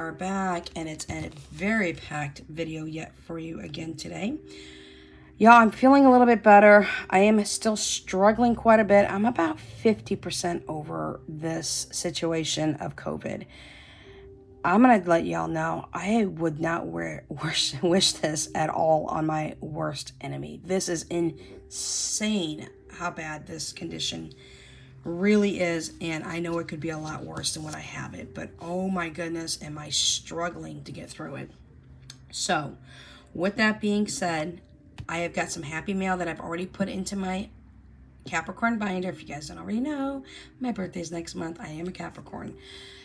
are back, and it's a very packed video yet for you again today. Y'all, I'm feeling a little bit better. I am still struggling quite a bit. I'm about 50% over this situation of COVID. I'm going to let y'all know, I would not wish this at all on my worst enemy. This is insane how bad this condition really is, and I know it could be a lot worse than what I have it, but oh my goodness, am I struggling to get through it. So with that being said, I have got some happy mail that I've already put into my Capricorn binder. If you guys don't already know, my birthday's next month. I am a Capricorn.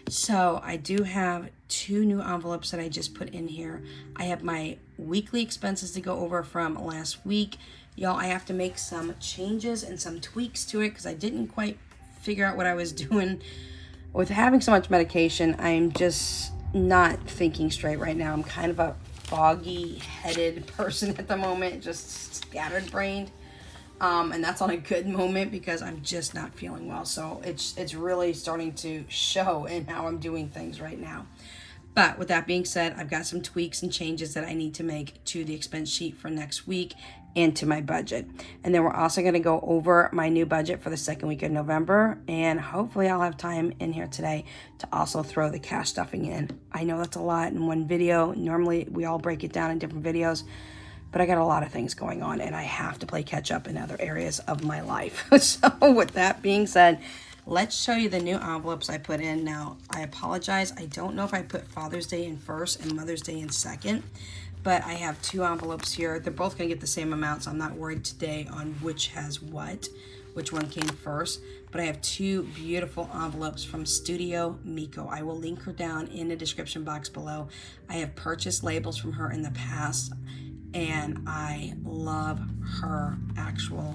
So I do have 2 new envelopes that I just put in here. I have my weekly expenses to go over from last week. Y'all, I have to make some changes and some tweaks to it because I didn't quite figure out what I was doing. With having so much medication, I'm just not thinking straight right now. I'm kind of a foggy-headed person at the moment, just scattered-brained. And that's on a good moment because I'm just not feeling well. So it's really starting to show in how I'm doing things right now. But with that being said, I've got some tweaks and changes that I need to make to the expense sheet for next week and to my budget. And then we're also going to go over my new budget for the second week of November. And hopefully I'll have time in here today to also throw the cash stuffing in. I know that's a lot in one video. Normally we all break it down in different videos, but I got a lot of things going on and I have to play catch up in other areas of my life. So with that being said, let's show you the new envelopes I put in. Now, I apologize. I don't know if I put Father's Day in first and Mother's Day in second, but I have 2 envelopes here. They're both going to get the same amount, so I'm not worried today on which has what, which one came first. But I have 2 beautiful envelopes from Studio Miko. I will link her down in the description box below. I have purchased labels from her in the past, and I love her actual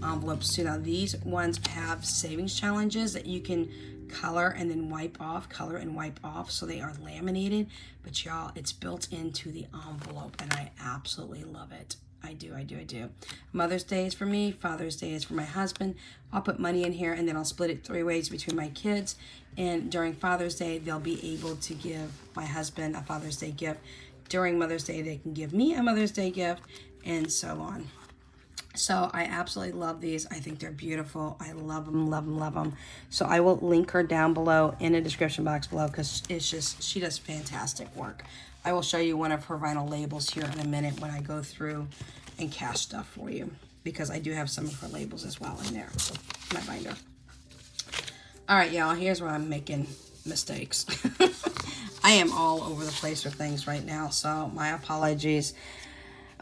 envelopes too. Now these ones have savings challenges that you can color and then wipe off, color and wipe off, so they are laminated, but y'all, it's built into the envelope and I absolutely love it. I do. Mother's Day is for me, Father's Day is for my husband. I'll put money in here and then I'll split it 3 ways between my kids, and during Father's Day they'll be able to give my husband a Father's Day gift. During Mother's Day they can give me a Mother's Day gift, and so on. So I absolutely love these. I think they're beautiful. I love them. So I will link her down below in the description box below because it's just, she does fantastic work. I will show you one of her vinyl labels here in a minute when I go through and cash stuff for you, because I do have some of her labels as well in there, so my binder. All right, y'all, here's where I'm making mistakes. I am all over the place with things right now, so my apologies.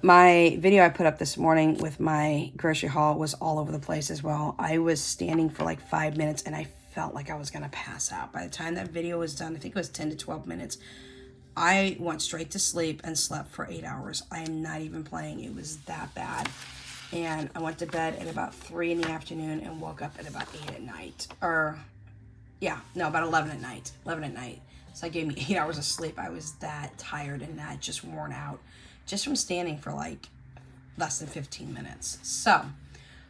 My video I put up this morning with my grocery haul was all over the place as well. I was standing for like 5 minutes and I felt like I was going to pass out. By the time that video was done, I think it was 10 to 12 minutes, I went straight to sleep and slept for 8 hours. I am not even playing. It was that bad. And I went to bed at about 3 in the afternoon and woke up at about 8 at night. About 11 at night. 11 at night. So that gave me 8 hours of sleep. I was that tired and that just worn out, just from standing for like less than 15 minutes. So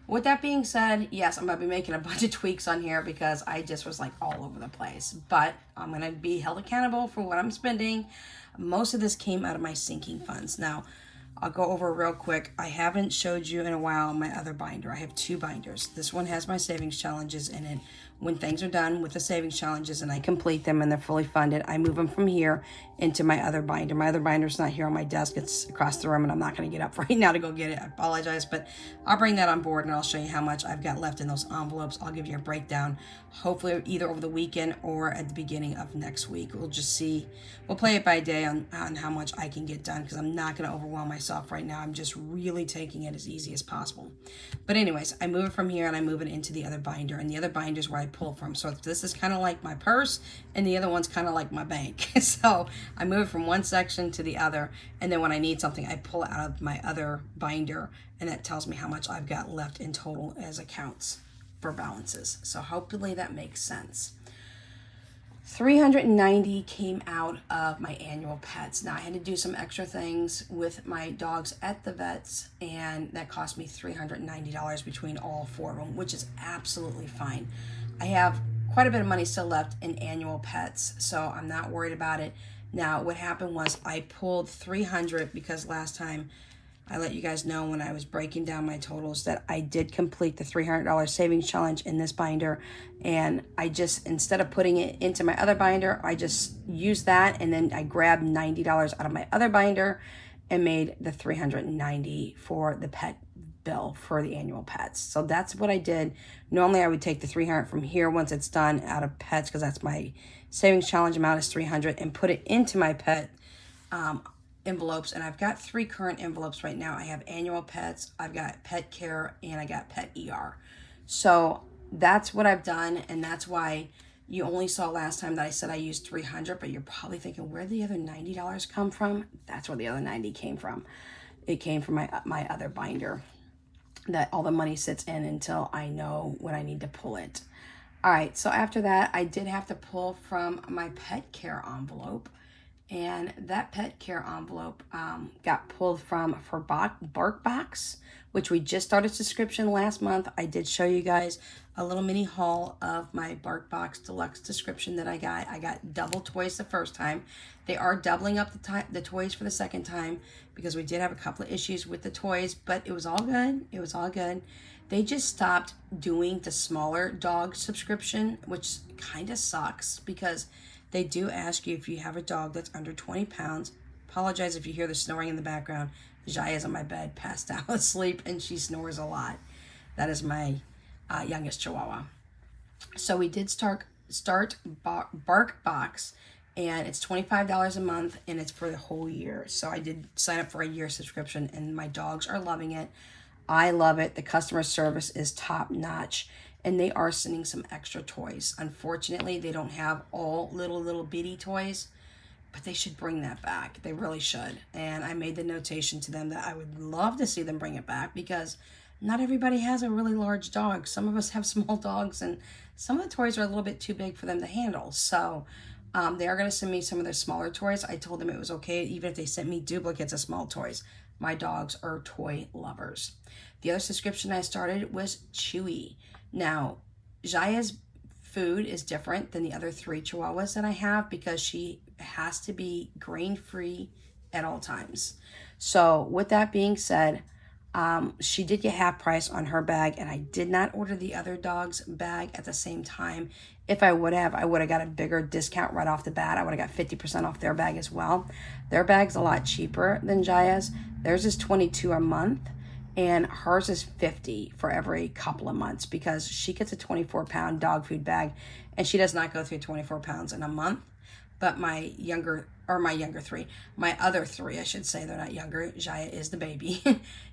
with that being said, yes, I'm going to be making a bunch of tweaks on here because I just was like all over the place. But I'm going to be held accountable for what I'm spending. Most of this came out of my sinking funds. Now, I'll go over real quick. I haven't showed you in a while my other binder. I have 2 binders. This one has my savings challenges in it. When things are done with the savings challenges and I complete them and they're fully funded, I move them from here into my other binder. My other binder's not here on my desk. It's across the room and I'm not going to get up right now to go get it. I apologize, but I'll bring that on board and I'll show you how much I've got left in those envelopes. I'll give you a breakdown, hopefully either over the weekend or at the beginning of next week. We'll just see. We'll play it by day on how much I can get done because I'm not going to overwhelm myself right now. I'm just really taking it as easy as possible. But anyways, I move it from here and I move it into the other binder, and the other binder is where I pull from. So this is kind of like my purse and the other one's kind of like my bank. So I move it from one section to the other, and then when I need something I pull it out of my other binder, and that tells me how much I've got left in total as accounts for balances. So hopefully that makes sense. $390 came out of my annual pets. Now I had to do some extra things with my dogs at the vets, and that cost me $390 between all 4 of them, which is absolutely fine. I have quite a bit of money still left in annual pets, so I'm not worried about it. Now, what happened was I pulled 300 because last time I let you guys know when I was breaking down my totals that I did complete the $300 savings challenge in this binder. And I just, instead of putting it into my other binder, I just used that, and then I grabbed $90 out of my other binder and made the $390 for the pet bill for the annual pets. So that's what I did. Normally I would take the 300 from here once it's done out of pets, because that's my savings challenge amount is 300, and put it into my pet envelopes. And I've got 3 current envelopes right now. I have annual pets, I've got pet care, and I got pet ER. So that's what I've done, and that's why you only saw last time that I said I used 300, but you're probably thinking, where did the other $90 come from? That's where the other 90 came from. It came from my other binder that all the money sits in until I know when I need to pull it. All right, so after that, I did have to pull from my pet care envelope, and that pet care envelope got pulled from for BarkBox, which we just started subscription last month. I did show you guys a little mini haul of my BarkBox Deluxe subscription that I got. I got double toys the first time. They are doubling up the toys for the second time because we did have a couple of issues with the toys, but it was all good. It was all good. They just stopped doing the smaller dog subscription, which kind of sucks because they do ask you if you have a dog that's under 20 pounds. Apologize if you hear the snoring in the background. Jaya's on my bed, passed out asleep, and she snores a lot. That is my youngest Chihuahua. So we did start BarkBox, and it's $25 a month, and it's for the whole year. So I did sign up for a year subscription, and my dogs are loving it. I love it. The customer service is top notch, and they are sending some extra toys. Unfortunately, they don't have all little bitty toys, but they should bring that back. They really should. And I made the notation to them that I would love to see them bring it back, because not everybody has a really large dog. Some of us have small dogs, and some of the toys are a little bit too big for them to handle. So they are going to send me some of their smaller toys. I told them it was okay even if they sent me duplicates of small toys. My dogs are toy lovers. The other subscription I started was Chewy. Now, Jaya's food is different than the other 3 Chihuahuas that I have because she has to be grain-free at all times. So with that being said, she did get half price on her bag, and I did not order the other dog's bag at the same time. If I would have got a bigger discount right off the bat. I would have got 50% off their bag as well. Their bag's a lot cheaper than Jaya's. Theirs is $22 a month, and hers is $50 for every couple of months because she gets a 24-pound dog food bag, and she does not go through 24 pounds in a month. But my other 3, I should say, they're not younger. Jaya is the baby.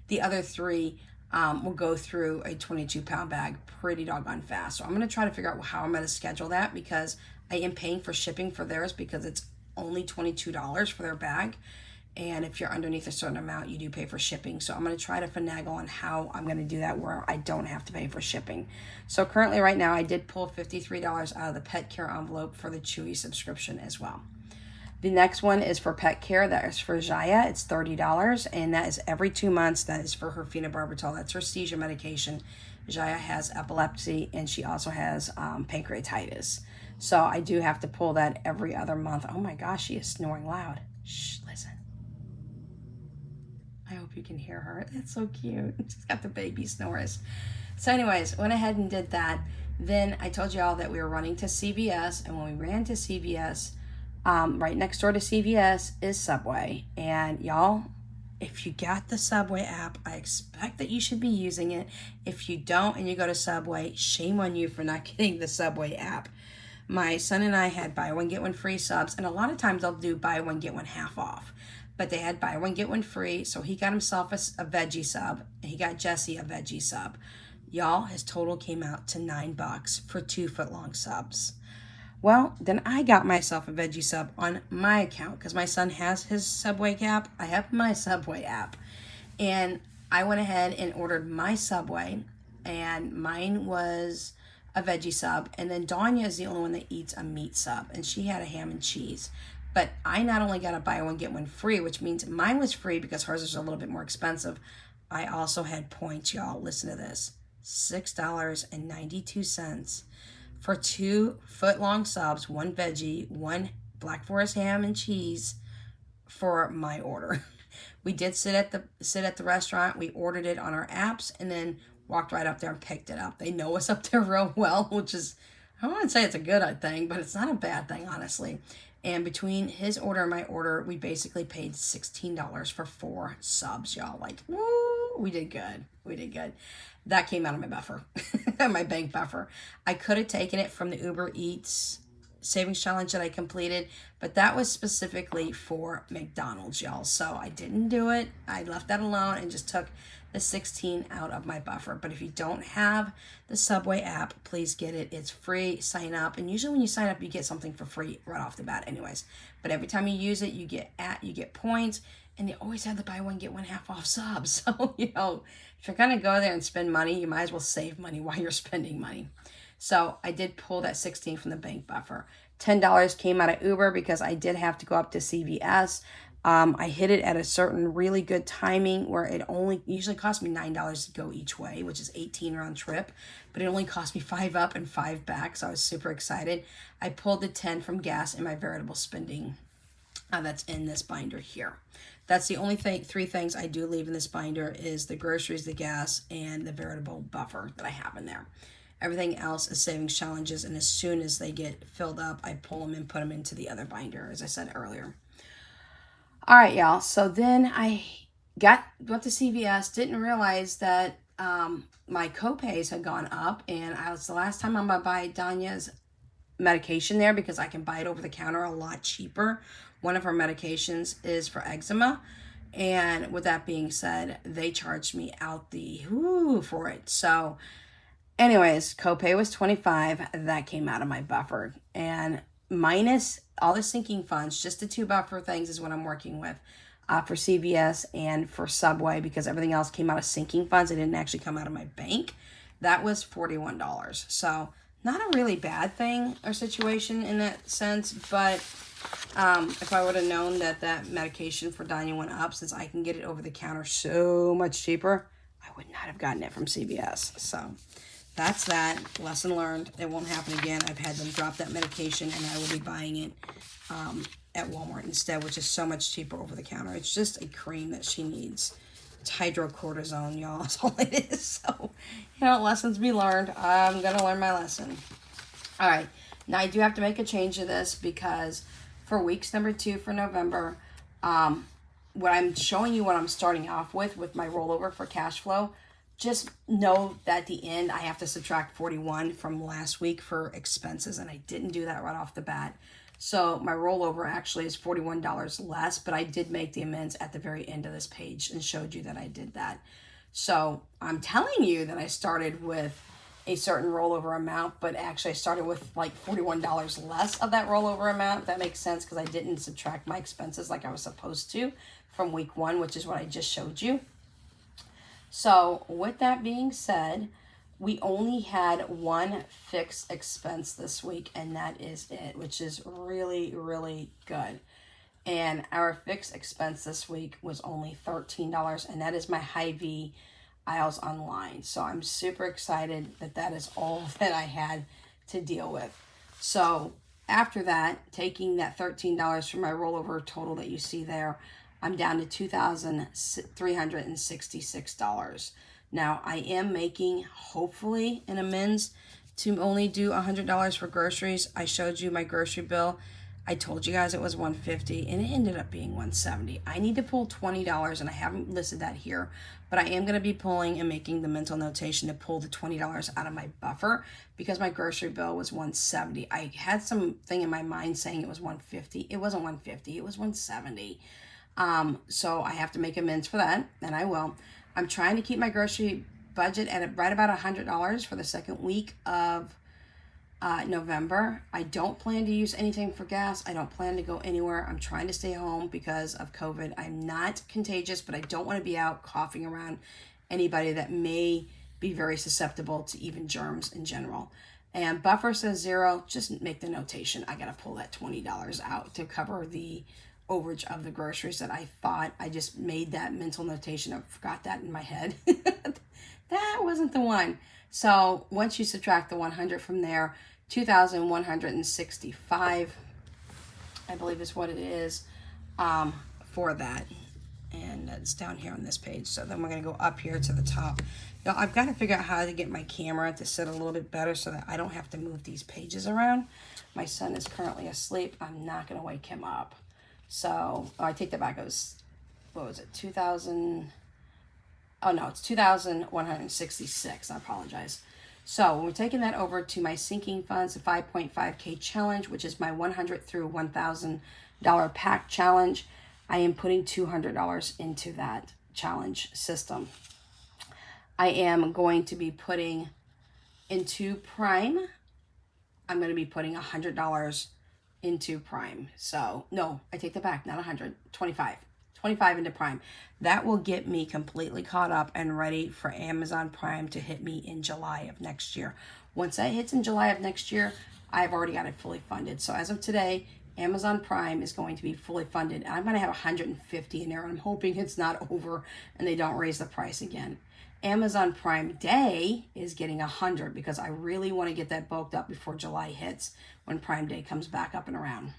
The other 3 will go through a 22-pound bag pretty doggone fast. So I'm going to try to figure out how I'm going to schedule that, because I am paying for shipping for theirs because it's only $22 for their bag. And if you're underneath a certain amount, you do pay for shipping. So I'm going to try to finagle on how I'm going to do that where I don't have to pay for shipping. So currently right now, I did pull $53 out of the pet care envelope for the Chewy subscription as well. The next one is for pet care. That is for Jaya. It's $30, and that is every 2 months. That is for her phenobarbital. That's her seizure medication. Jaya has epilepsy, and she also has pancreatitis. So I do have to pull that every other month. Oh my gosh, she is snoring loud. Shh, listen. I hope you can hear her. That's so cute. She's got the baby snores. So anyways, went ahead and did that. Then I told y'all that we were running to CVS, and when we ran to CVS, right next door to CVS is Subway. And y'all, if you got the Subway app, I expect that you should be using it. If you don't and you go to Subway, shame on you for not getting the Subway app. My son and I had buy one, get one free subs, and a lot of times they'll do buy one, get one half off. But they had buy one, get one free, so he got himself a veggie sub, and he got Jesse a veggie sub. Y'all, his total came out to $9 for 2 foot-long subs. Well, then I got myself a veggie sub on my account because my son has his Subway app. I have my Subway app. And I went ahead and ordered my Subway, and mine was a veggie sub. And then Danya is the only one that eats a meat sub, and she had a ham and cheese. But I not only got a buy one, get one free, which means mine was free because hers is a little bit more expensive. I also had points, y'all. Listen to this. $6.92 for 2 foot-long subs, one veggie, one Black Forest ham and cheese for my order. We did sit at the restaurant. We ordered it on our apps and then walked right up there and picked it up. They know us up there real well, which is, I wouldn't say it's a good thing, but it's not a bad thing, honestly. And between his order and my order, we basically paid $16 for 4 subs, y'all. Like, woo, we did good. We did good. That came out of my buffer, my bank buffer. I could have taken it from the Uber Eats savings challenge that I completed, but that was specifically for McDonald's, y'all. So I didn't do it. I left that alone and just took the 16 out of my buffer. But if you don't have the Subway app, please get it. It's free. Sign up, and usually when you sign up, you get something for free right off the bat, anyways. But every time you use it, you get points, and they always have the buy one get one half off subs. So if you're gonna go there and spend money, you might as well save money while you're spending money. So I did pull that 16 from the bank buffer. $10 came out of Uber because I did have to go up to CVS. I hit it at a certain really good timing where it only usually cost me $9 to go each way, which is 18 round trip, but it only cost me 5 up and 5 back. So I was super excited. I pulled the 10 from gas in my variable spending that's in this binder here. That's the only 3 things I do leave in this binder is the groceries, the gas, and the variable buffer that I have in there. Everything else is savings challenges, and as soon as they get filled up, I pull them and put them into the other binder, as I said earlier. All right, y'all. So then I went to CVS, didn't realize that my copays had gone up, and the last time I'm going to buy Danya's medication there because I can buy it over the counter a lot cheaper. One of her medications is for eczema, and with that being said, they charged me out for it. So anyways, copay was $25. That came out of my buffer. And minus all the sinking funds, just the 2 buffer things is what I'm working with for CVS and for Subway, because everything else came out of sinking funds. It didn't actually come out of my bank. That was $41. So not a really bad thing or situation in that sense, but if I would have known that medication for Danya went up, since I can get it over the counter so much cheaper, I would not have gotten it from CVS. So that's that. Lesson learned. It won't happen again. I've had them drop that medication, and I will be buying it at Walmart instead, which is so much cheaper over the counter. It's just a cream that she needs. It's hydrocortisone, y'all. That's all it is. So, lessons be learned. I'm going to learn my lesson. All right. Now, I do have to make a change to this because for weeks number 2 for November, what I'm showing you what I'm starting off with my rollover for cash flow, just know that at the end, I have to subtract 41 from last week for expenses, and I didn't do that right off the bat. So my rollover actually is $41 less, but I did make the amends at the very end of this page and showed you that I did that. So I'm telling you that I started with a certain rollover amount, but actually I started with like $41 less of that rollover amount. If that makes sense, because I didn't subtract my expenses like I was supposed to from week 1, which is what I just showed you. So with that being said, we only had 1 fixed expense this week, and that is it, which is really, really good. And our fixed expense this week was only $13, and that is my Hy-Vee aisles online. So I'm super excited that is all that I had to deal with. So after that, taking that $13 from my rollover total that you see there, I'm down to $2,366. Now, I am making, hopefully, an amends to only do $100 for groceries. I showed you my grocery bill. I told you guys it was $150, and it ended up being $170. I need to pull $20, and I haven't listed that here, but I am going to be pulling and making the mental notation to pull the $20 out of my buffer because my grocery bill was $170. I had something in my mind saying it was $150. It wasn't $150. It was $170. So I have to make amends for that, and I will. I'm trying to keep my grocery budget at right about $100 for the second week of November. I don't plan to use anything for gas. I don't plan to go anywhere. I'm trying to stay home because of COVID. I'm not contagious, but I don't want to be out coughing around anybody that may be very susceptible to even germs in general. And buffer says 0. Just make the notation. I got to pull that $20 out to cover the overage of the groceries that I thought. I just made that mental notation. I forgot that in my head. That wasn't the one. So once you subtract the 100 from there, 2,165. I believe is what it is for that. And it's down here on this page. So then we're going to go up here to the top. Now, I've got to figure out how to get my camera to sit a little bit better so that I don't have to move these pages around. My son is currently asleep. I'm not going to wake him up. So, I take that back. It was, what was it, 2,000? Oh, no, it's 2,166. I apologize. So, we're taking that over to my sinking funds, the 5.5K challenge, which is my $100 through $1,000 pack challenge. I am putting $200 into that challenge system. I am going to be putting into Prime. I'm going to be putting $100 into Prime. So, no, I take that back, not 100, 25. 25 into Prime. That will get me completely caught up and ready for Amazon Prime to hit me in July of next year. Once that hits in July of next year, I've already got it fully funded. So as of today, Amazon Prime is going to be fully funded. I'm going to have 150 in there. I'm hoping it's not over and they don't raise the price again. Amazon Prime Day is getting 100 because I really want to get that bulked up before July hits when Prime Day comes back up and around.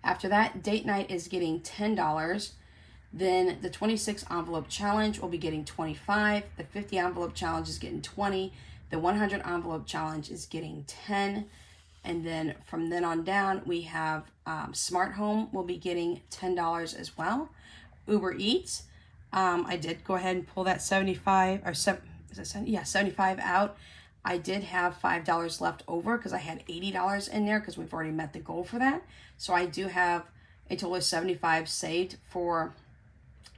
After that, date night is getting $10. Then the 26 envelope challenge will be getting 25. The 50 envelope challenge is getting 20. The 100 envelope challenge is getting 10. And then from then on down, we have Smart Home will be getting $10 as well. Uber Eats, I did go ahead and pull that 75 or 75 out. I did have $5 left over because I had $80 in there because we've already met the goal for that. So I do have a total of 75 saved for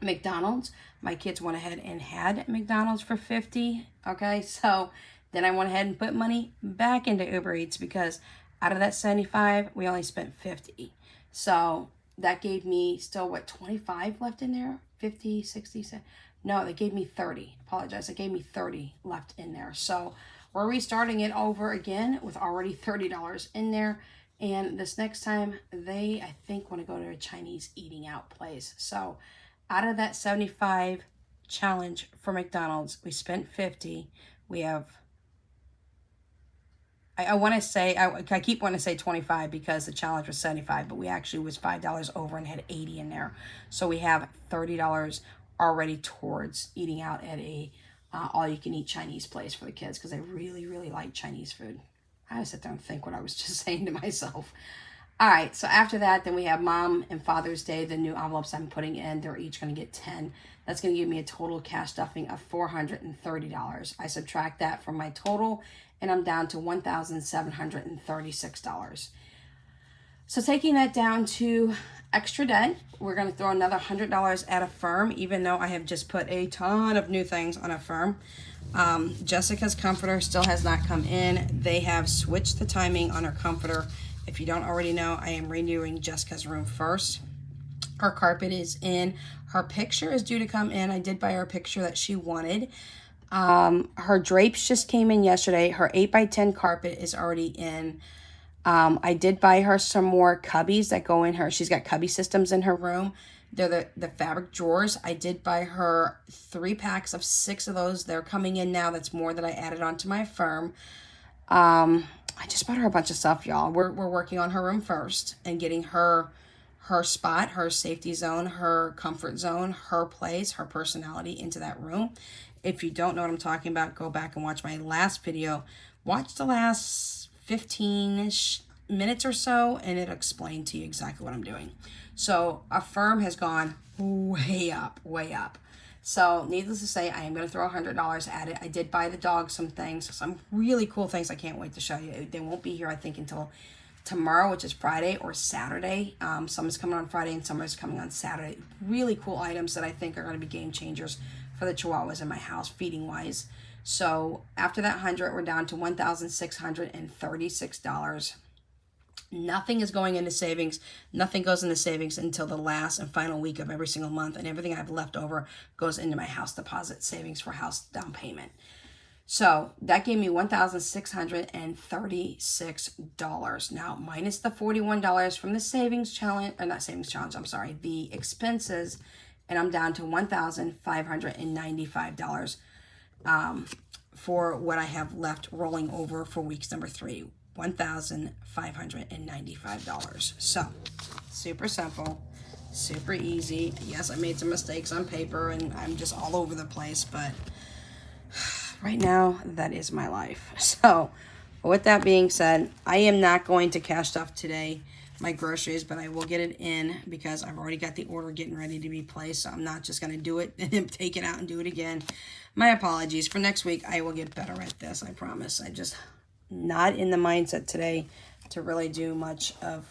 McDonald's. My kids went ahead and had McDonald's for 50. Okay, so then I went ahead and put money back into Uber Eats because out of that 75, we only spent 50. So that gave me still, what, 25 left in there? 50, 60, 70. No, they gave me 30. Apologize. They gave me 30 left in there. So we're restarting it over again with already $30 in there. And this next time, they, I think, want to go to a Chinese eating out place. So out of that 75 challenge for McDonald's, we spent 50. We have, I want to say, I keep wanting to say 25 because the challenge was 75, but we actually was $5 over and had 80 in there. So we have $30 already towards eating out at a all-you-can-eat Chinese place for the kids because they really, really like Chinese food. I had to sit there and think what I was just saying to myself. All right, so after that, then we have Mom and Father's Day, the new envelopes I'm putting in. They're each going to get 10. That's going to give me a total cash stuffing of $430. I subtract that from my total, and I'm down to $1,736. So taking that down to extra debt, we're going to throw another $100 at Affirm, even though I have just put a ton of new things on Affirm. Jessica's comforter still has not come in. They have switched the timing on her comforter. If you don't already know, I am renewing Jessica's room first. Her carpet is in. Her picture is due to come in. I did buy her a picture that she wanted. Her drapes just came in yesterday. Her 8x10 carpet is already in. I did buy her some more cubbies that go in her. She's got cubby systems in her room. They're the fabric drawers. I did buy her 3 packs of 6 of those. They're coming in now. That's more that I added onto my Affirm. I just bought her a bunch of stuff, y'all. We're working on her room first and getting her spot, her safety zone, her comfort zone, her place, her personality into that room. If you don't know what I'm talking about, go back and watch my last video. Watch the last 15-ish minutes or so, and it'll explain to you exactly what I'm doing. So Affirm has gone way up, way up. So needless to say, I am going to throw $100 at it. I did buy the dog some things, some really cool things I can't wait to show you. They won't be here, I think, until tomorrow, which is Friday, or Saturday. Some is coming on Friday and some is coming on Saturday. Really cool items that I think are going to be game changers for the Chihuahuas in my house, feeding wise. So after that 100, we're down to $1,636. Nothing is going into savings. Nothing goes into savings until the last and final week of every single month, and everything I have left over goes into my house deposit savings for house down payment. So that gave me $1,636. Now, minus the $41 from the savings challenge, or not savings challenge, I'm sorry, the expenses, and I'm down to $1,595 for what I have left rolling over for weeks number 3. $1,595. So, super simple, super easy. Yes, I made some mistakes on paper and I'm just all over the place, but right now, that is my life. So, with that being said, I am not going to cash stuff today, my groceries, but I will get it in because I've already got the order getting ready to be placed, so I'm not just going to do it and take it out and do it again. My apologies. For next week, I will get better at this, I promise. I just not in the mindset today to really do much of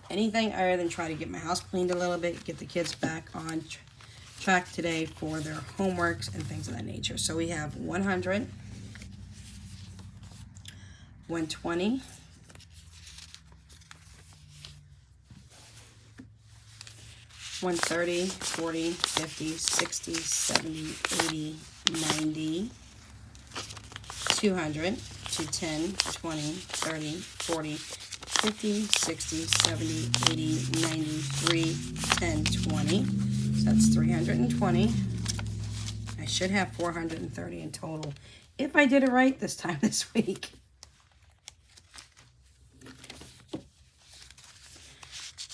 anything other than try to get my house cleaned a little bit, get the kids back on track today for their homeworks and things of that nature. So we have 100, 120, 130, 40, 50, 60, 70, 80, 90, 200, 210, 20, 30, 40, 50, 60, 70, 80, 90, 3, 10, 20. So that's 320. I should have 430 in total if I did it right this time this week.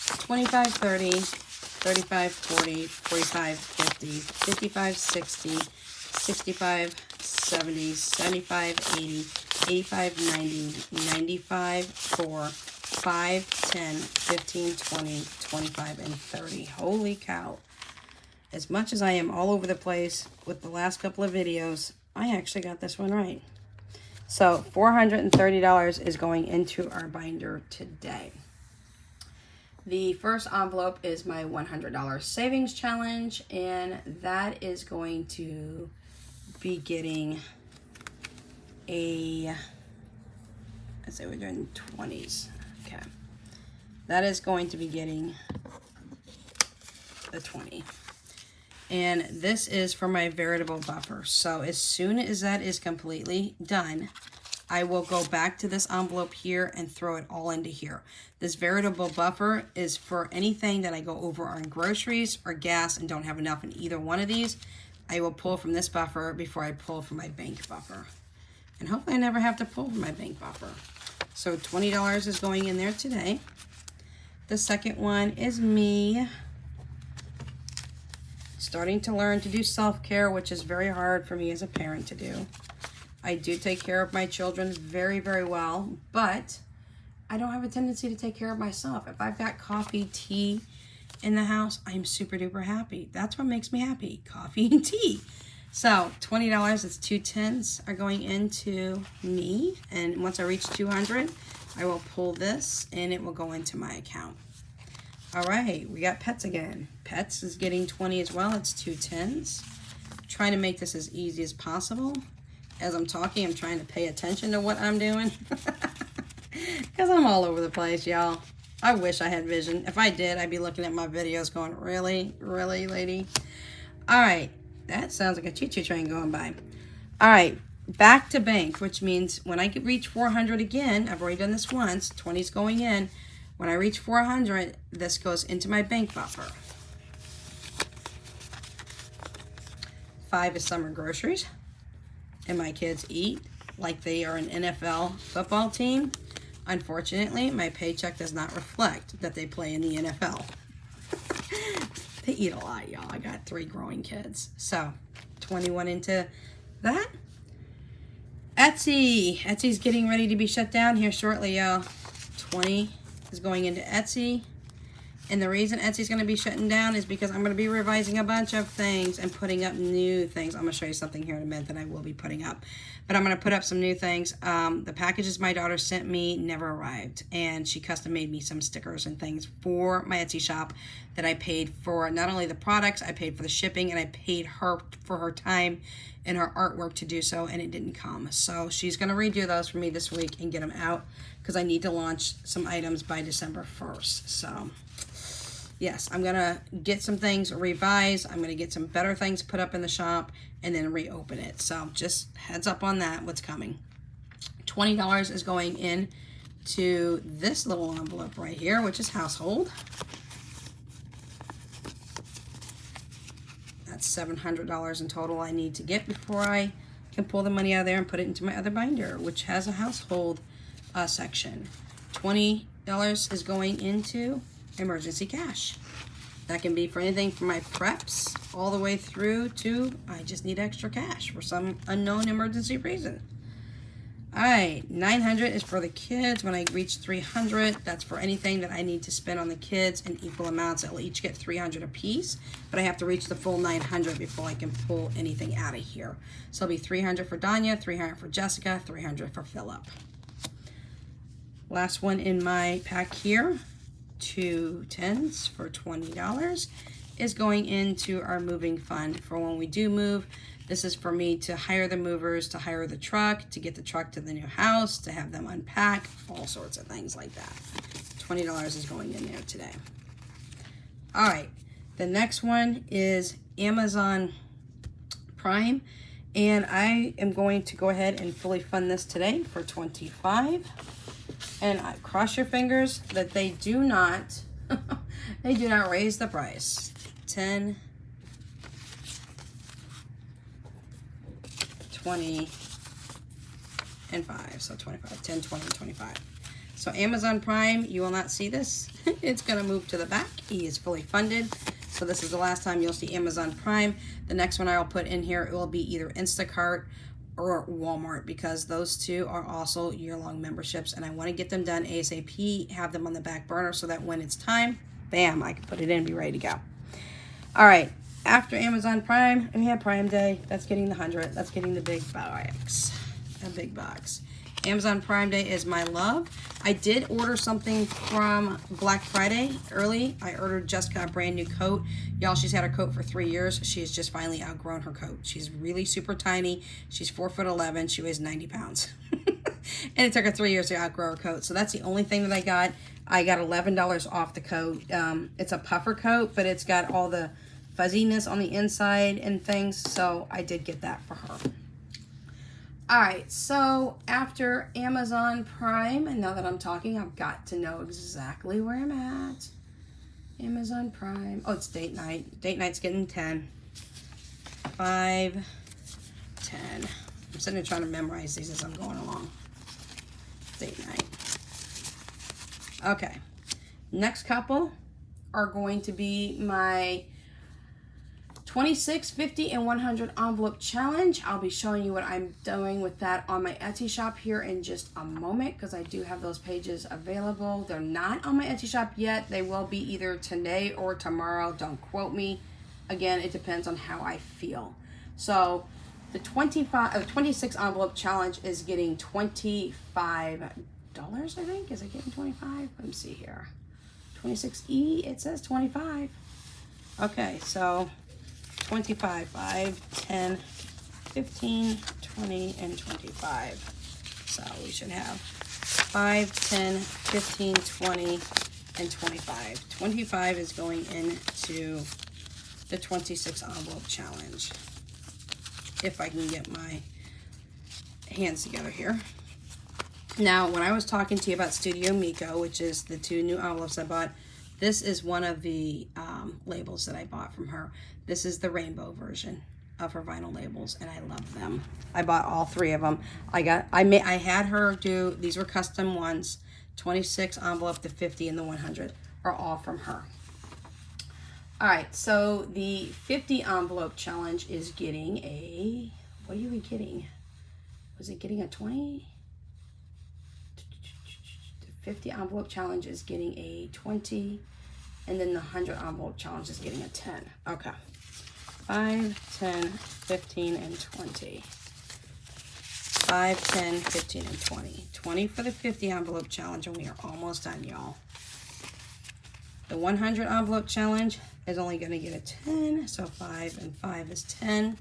25, 30, 35, 40, 45, 50, 55, 60, 65, 70, 75, 80, 85, 90, 95, 4, 5, 10, 15, 20, 25, and 30. Holy cow. As much as I am all over the place with the last couple of videos, I actually got this one right. So $430 is going into our binder today. The first envelope is my $100 savings challenge, and that is going to be getting a, let's say we're doing 20s. Okay. That is going to be getting the 20. And this is for my veritable buffer. So as soon as that is completely done, I will go back to this envelope here and throw it all into here. This veritable buffer is for anything that I go over on groceries or gas and don't have enough in either one of these. I will pull from this buffer before I pull from my bank buffer. And hopefully I never have to pull from my bank buffer. So $20 is going in there today. The second one is me starting to learn to do self-care, which is very hard for me as a parent to do. I do take care of my children very, very well, but I don't have a tendency to take care of myself. If I've got coffee, tea in the house, I'm super duper happy. That's what makes me happy, coffee and tea. So $20, it's 2 tens are going into me. And once I reach 200, I will pull this and it will go into my account. All right, we got pets again. Pets is getting 20 as well. It's 2 tens. Trying to make this as easy as possible. As I'm talking, I'm trying to pay attention to what I'm doing. Because I'm all over the place, y'all. I wish I had vision. If I did, I'd be looking at my videos going, really? Really, lady? All right. That sounds like a choo-choo train going by. All right. Back to bank, which means when I reach 400 again, I've already done this once, 20's going in. When I reach 400, this goes into my bank buffer. 5 is summer groceries. And my kids eat like they are an NFL football team. Unfortunately, my paycheck does not reflect that they play in the NFL. They eat a lot, y'all. I got 3 growing kids. So, 21 into that. Etsy. Etsy's getting ready to be shut down here shortly, y'all. 20 is going into Etsy. And the reason Etsy's going to be shutting down is because I'm going to be revising a bunch of things and putting up new things. I'm going to show you something here in a minute that I will be putting up. But I'm going to put up some new things. The packages my daughter sent me never arrived. And she custom made me some stickers and things for my Etsy shop that I paid for not only the products, I paid for the shipping, and I paid her for her time and her artwork to do so, and it didn't come. So she's going to redo those for me this week and get them out because I need to launch some items by December 1st. So yes, I'm going to get some things revised. I'm going to get some better things put up in the shop and then reopen it. So just heads up on that, what's coming. $20 is going in to this little envelope right here, which is household. That's $700 in total I need to get before I can pull the money out of there and put it into my other binder, which has a household section. $20 is going into emergency cash. That can be for anything from my preps all the way through to I just need extra cash for some unknown emergency reason. All right, 900 is for the kids. When I reach 300, that's for anything that I need to spend on the kids in equal amounts. I'll each get 300 a piece, but I have to reach the full 900 before I can pull anything out of here. So it'll be 300 for Danya, 300 for Jessica, 300 for Philip. Last one in my pack here, 2 tens for $20 is going into our moving fund for when we do move. This is for me to hire the movers, to hire the truck, to get the truck to the new house, to have them unpack, all sorts of things like that. $20 is going in there today. All right, the next one is Amazon Prime, and I am going to go ahead and fully fund this today for $25. And cross your fingers that they do not, they do not raise the price. 10, 20, and 5. So 25, 10, 20, and 25. So Amazon Prime, you will not see this. It's going to move to the back. He is fully funded. So this is the last time you'll see Amazon Prime. The next one I'll put in here, it will be either Instacart or Walmart, because those two are also year-long memberships, and I want to get them done ASAP, have them on the back burner so that when it's time, bam, I can put it in and be ready to go. All right, after Amazon Prime, we have Prime Day. That's getting the 100. That's getting the big box. A big box. Amazon Prime Day is my love. I did order something from Black Friday early. I ordered Jessica a brand new coat. Y'all, she's had her coat for 3 years. She has just finally outgrown her coat. She's really super tiny. She's 4'11". She weighs 90 pounds. And it took her 3 years to outgrow her coat. So that's the only thing that I got. I got $11 off the coat. It's a puffer coat, but it's got all the fuzziness on the inside and things. So I did get that for her. All right, so after Amazon Prime, and now that I'm talking, I've got to know exactly where I'm at. Amazon Prime. Oh, it's date night. Date night's getting 10. 5, 10. I'm sitting there trying to memorize these as I'm going along. Date night. Okay. Next couple are going to be my 26, 50, and 100 envelope challenge. I'll be showing you what I'm doing with that on my Etsy shop here in just a moment, because I do have those pages available. They're not on my Etsy shop yet. They will be either today or tomorrow. Don't quote me. Again, it depends on how I feel. So the 26 envelope challenge is getting $25, I think. Is it getting 25? Let me see here. 26E, it says 25. Okay, so 25, 5, 10, 15, 20, and 25. So we should have 5, 10, 15, 20, and 25. 25 is going into the 26 envelope challenge. If I can get my hands together here. Now, when I was talking to you about Studio Miko, which is the 2 new envelopes I bought, this is one of the labels that I bought from her. This is the rainbow version of her vinyl labels, and I love them. I bought all 3 of them. I had her do, these were custom ones. 26 envelope, the 50, and the 100 are all from her. All right, so the 50 envelope challenge is getting a, what are we getting? Was it getting a 20? 50 envelope challenge is getting a 20, and then the 100 envelope challenge is getting a 10. Okay. 5, 10, 15, and 20. 5, 10, 15, and 20. 20 for the 50 envelope challenge, and we are almost done, y'all. The 100 envelope challenge is only going to get a 10, so 5 and 5 is 10.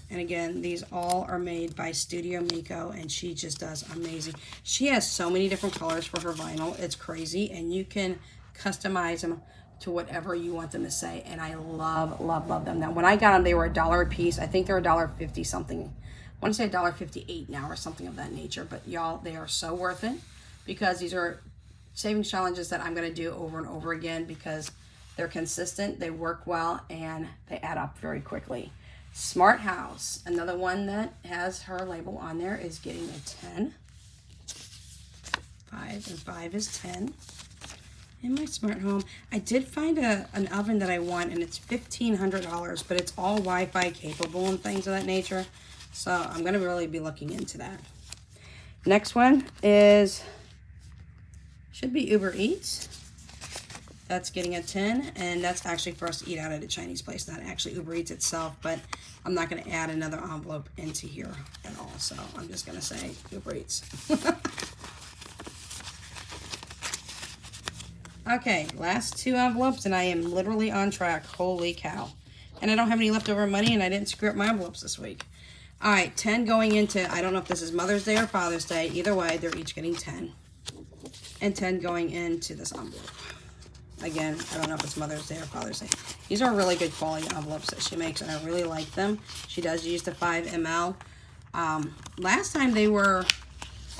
And again, these all are made by Studio Miko, and she just does amazing. She has so many different colors for her vinyl. It's crazy, and you can customize them to whatever you want them to say, and I love, love, love them. Now, when I got them, they were $1 a piece. I think they're $1.50 something. I want to say $1.58 now or something of that nature, but y'all, they are so worth it, because these are savings challenges that I'm going to do over and over again, because they're consistent, they work well, and they add up very quickly. Smart House, another one that has her label on there, is getting a 10. 5 and 5 is 10. In my smart home, I did find an oven that I want, and it's $1,500, but it's all Wi-Fi capable and things of that nature. So I'm going to really be looking into that. Next one is, should be Uber Eats. That's getting a 10, and that's actually for us to eat out at a Chinese place, not actually Uber Eats itself, but I'm not going to add another envelope into here at all, so I'm just going to say Uber Eats. Okay, last 2 envelopes, and I am literally on track. Holy cow. And I don't have any leftover money, and I didn't screw up my envelopes this week. All right, 10 going into, I don't know if this is Mother's Day or Father's Day. Either way, they're each getting 10. And 10 going into this envelope. Again, I don't know if it's Mother's Day or Father's Day. These are really good quality envelopes that she makes, and I really like them. She does use the 5 ml. Last time they were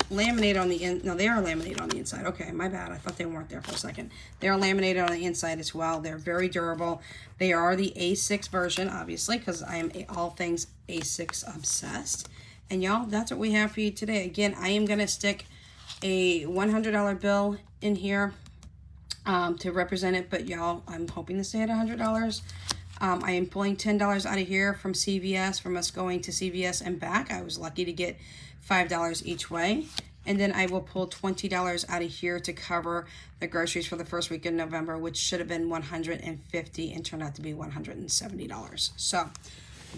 laminated on the no, they are laminated on the inside. Okay, my bad. I thought they weren't there for a second. They are laminated on the inside as well. They're very durable. They are the A6 version, obviously, because I am all things A6 obsessed. And y'all, that's what we have for you today. Again, I am going to stick a $100 bill in here to represent it, but y'all, I'm hoping to stay at $100. I am pulling $10 out of here from CVS, from us going to CVS and back. I was lucky to get $5 each way. And then I will pull $20 out of here to cover the groceries for the first week in November, which should have been $150 and turned out to be $170. So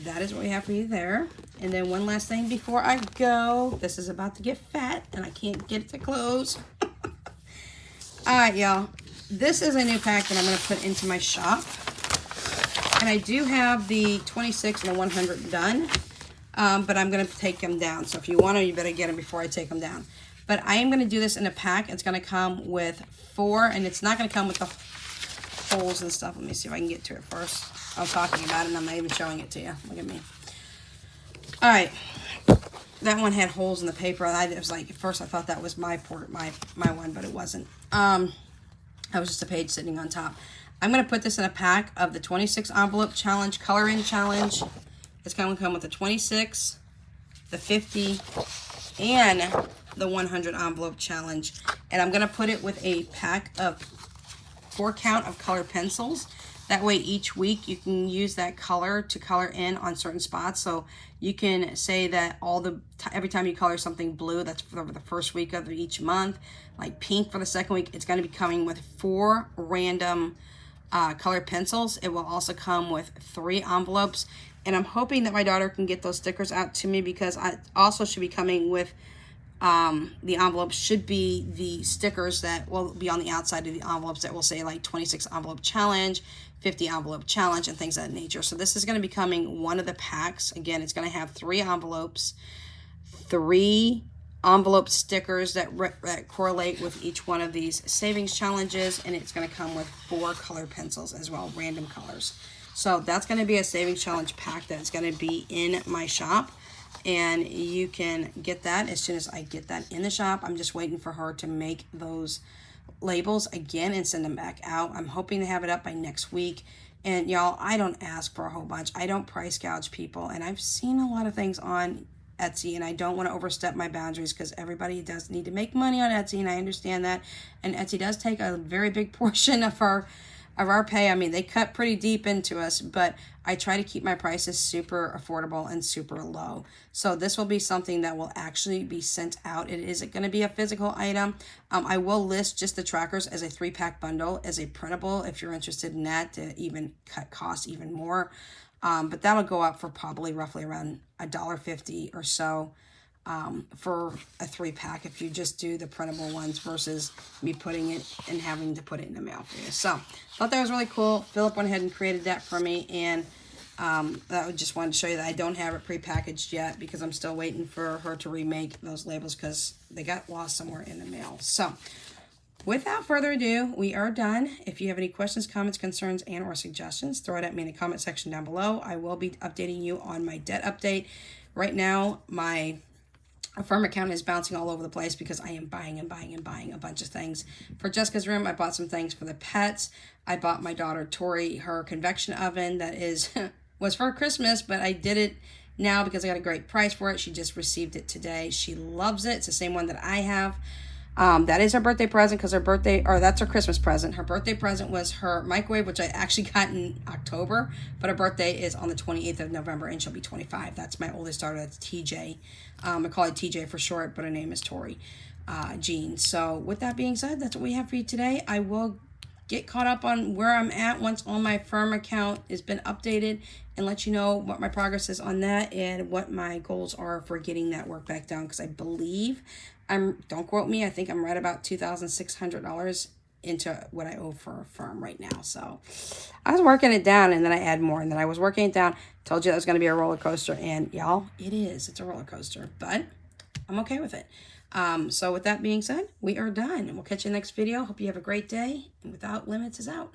that is what we have for you there. And then one last thing before I go. This is about to get fat and I can't get it to close. All right, y'all. This is a new pack that I'm going to put into my shop. And I do have the 26 and the 100 done. But I'm going to take them down. So if you want them, you better get them before I take them down. But I am going to do this in a pack. It's going to come with 4, and it's not going to come with the holes and stuff. Let me see if I can get to it first. I'm talking about it, and I'm not even showing it to you. Look at me. All right. That one had holes in the paper. It was like, at first I thought that was my one, but it wasn't. That was just a page sitting on top. I'm going to put this in a pack of the 26 envelope challenge, color in challenge. It's going to come with the 26, the 50, and the 100 envelope challenge. And I'm going to put it with a pack of 4 count of colored pencils. That way each week you can use that color to color in on certain spots. So you can say that every time you color something blue, that's for the first week of each month. Like pink for the second week, it's going to be coming with 4 random colored pencils. It will also come with 3 envelopes. And I'm hoping that my daughter can get those stickers out to me, because I also should be coming with the envelopes should be the stickers that will be on the outside of the envelopes that will say like 26 envelope challenge, 50 envelope challenge, and things of that nature. So this is going to be coming one of the packs. Again, it's going to have 3 envelopes, 3 envelope stickers that correlate with each one of these savings challenges, and it's going to come with 4 colored pencils as well, random colors. So that's going to be a savings challenge pack that's going to be in my shop, and you can get that as soon as I get that in the shop. I'm just waiting for her to make those labels again and send them back out. I'm hoping to have it up by next week. And y'all, I don't ask for a whole bunch. I don't price gouge people, and I've seen a lot of things on Etsy, and I don't want to overstep my boundaries, because everybody does need to make money on Etsy, and I understand that. And Etsy does take a very big portion of our pay. I mean, they cut pretty deep into us, but I try to keep my prices super affordable and super low. So this will be something that will actually be sent out. It is going to be a physical item. I will list just the trackers as a 3-pack bundle, as a printable, if you're interested in that, to even cut costs even more. But that'll go up for probably roughly around $1.50 or so. For a 3-pack if you just do the printable ones versus me putting it and having to put it in the mail for you. So thought that was really cool. Philip went ahead and created that for me, and I just wanted to show you that I don't have it prepackaged yet, because I'm still waiting for her to remake those labels, because they got lost somewhere in the mail. So without further ado, we are done. If you have any questions, comments, concerns, and or suggestions, throw it at me in the comment section down below. I will be updating you on my debt update. Right now, my Affirm account is bouncing all over the place, because I am buying and buying and buying a bunch of things. For Jessica's room, I bought some things for the pets. I bought my daughter Tori her convection oven that was for Christmas, but I did it now because I got a great price for it. She just received it today. She loves it. It's the same one that I have. That is her birthday present because that's her Christmas present. Her birthday present was her microwave, which I actually got in October, but her birthday is on the 28th of November, and she'll be 25. That's my oldest daughter. That's TJ. I call it TJ for short, but her name is Tori Jean. So with that being said, that's what we have for you today. I will get caught up on where I'm at once all my firm account has been updated and let you know what my progress is on that and what my goals are for getting that work back down, because I believe don't quote me, I think I'm right about $2,600 into what I owe for a firm right now. So I was working it down, and then I add more, and then I was working it down. Told you that was going to be a roller coaster, and y'all, it's a roller coaster, but I'm okay with it. So with that being said, we are done, and we'll catch you in the next video. Hope you have a great day, and Without Limits is out.